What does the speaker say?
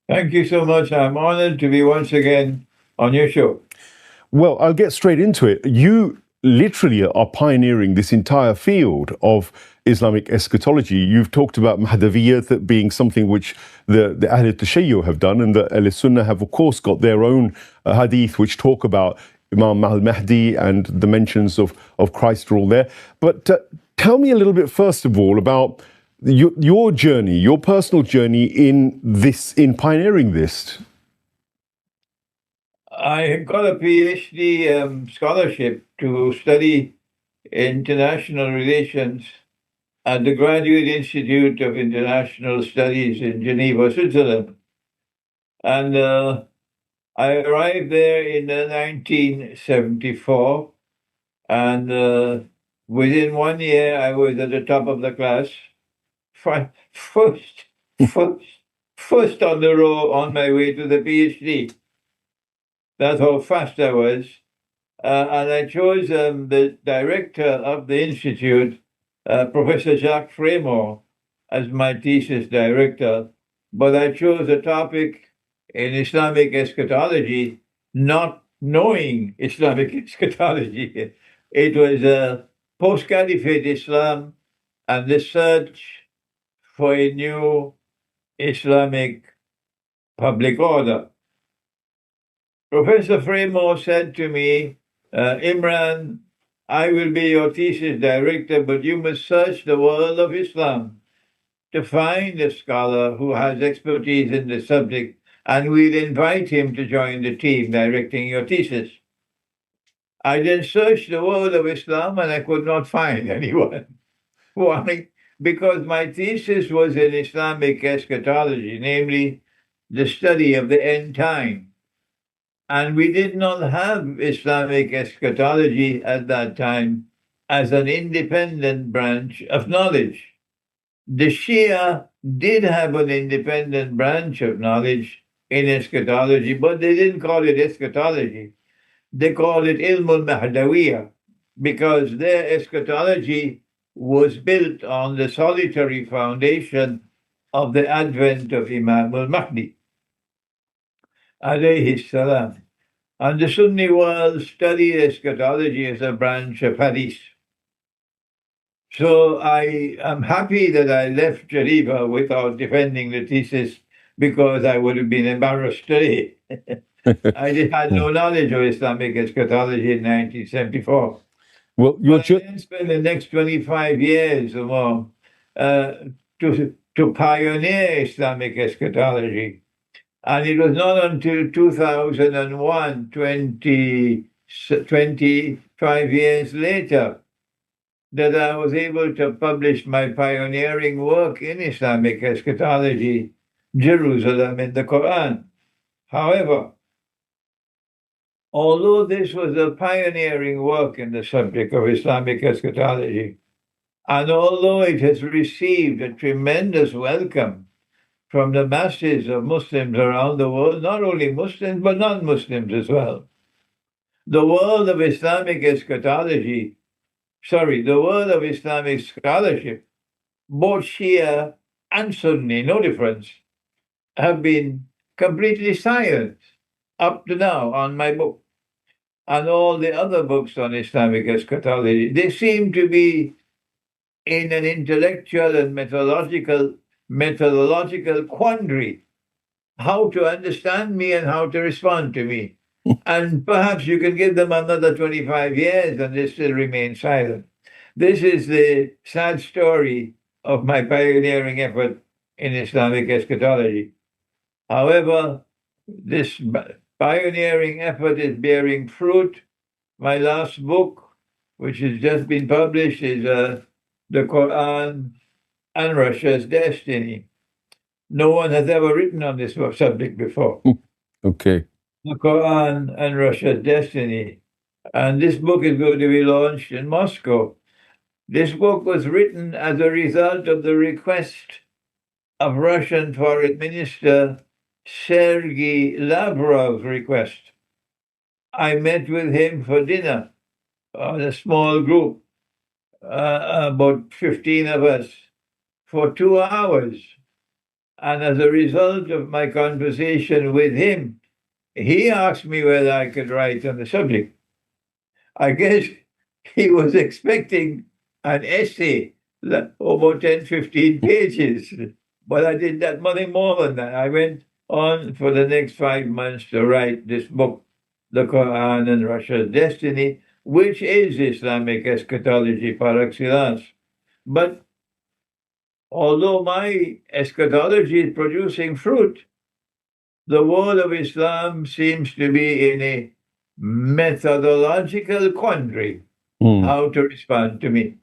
Thank you so much. I'm honored to be once again on your show. Well, I'll get straight into it. You literally are pioneering this entire field of Islamic eschatology. You've talked about Mahdaviyyah being something which the Ahl al-Tashayyu have done, and the Ahl-Sunnah have, of course, got their own hadith which talk about Imam al-Mahdi, and the mentions of Christ are all there. But tell me a little bit, first of all, about your journey, your personal journey in pioneering this. I got a PhD scholarship to study international relations at the Graduate Institute of International Studies in Geneva, Switzerland. And I arrived there in 1974. And within 1 year, I was at the top of the class. First, first, first on the row on my way to the PhD. That's how fast I was. And I chose the director of the institute, Professor Jacques Fremont, as my thesis director. But I chose a topic in Islamic eschatology, not knowing Islamic eschatology. It was post-Caliphate Islam and the search for a new Islamic public order. Professor Fremont said to me, Imran, I will be your thesis director, but you must search the world of Islam to find a scholar who has expertise in the subject, and we'll invite him to join the team directing your thesis. I then searched the world of Islam and I could not find anyone. Why? Because my thesis was in Islamic eschatology, namely the study of the end time. And we did not have Islamic eschatology at that time as an independent branch of knowledge. The Shia did have an independent branch of knowledge in eschatology, but they didn't call it eschatology. They called it Ilm al-Mahdawiyah, because their eschatology was built on the solitary foundation of the advent of Imam al-Mahdi, alayhi salam. And the Sunni world study eschatology as a branch of hadith. So I am happy that I left Geneva without defending the thesis, because I would have been embarrassed today. I had no knowledge of Islamic eschatology in 1974. Well, but I then spent the next 25 years or more to pioneer Islamic eschatology. And it was not until 2001, 25 years later, that I was able to publish my pioneering work in Islamic eschatology, Jerusalem in the Quran. However, although this was a pioneering work in the subject of Islamic eschatology, and although it has received a tremendous welcome from the masses of Muslims around the world, not only Muslims, but non-Muslims as well, the world of Islamic eschatology, the world of Islamic scholarship, both Shia and Sunni, no difference, have been completely silent up to now on my book and all the other books on Islamic eschatology. They seem to be in an intellectual and methodological quandary, how to understand me and how to respond to me. And perhaps you can give them another 25 years and they still remain silent. This is the sad story of my pioneering effort in Islamic eschatology. However, this pioneering effort is bearing fruit. My last book, which has just been published, is The Quran and Russia's Destiny. No one has ever written on this subject before. Okay. The Quran and Russia's Destiny. And this book is going to be launched in Moscow. This book was written as a result of the request of Russian Foreign Minister Sergei Lavrov's request. I met with him for dinner on a small group, about 15 of us, for 2 hours. And as a result of my conversation with him, he asked me whether I could write on the subject. I guess he was expecting an essay over 10, 15 pages, but I did that nothing more than that. I went on for the next 5 months to write this book, The Quran and Russia's Destiny, which is Islamic eschatology par excellence. But although my eschatology is producing fruit, the world of Islam seems to be in a methodological quandary how to respond to me.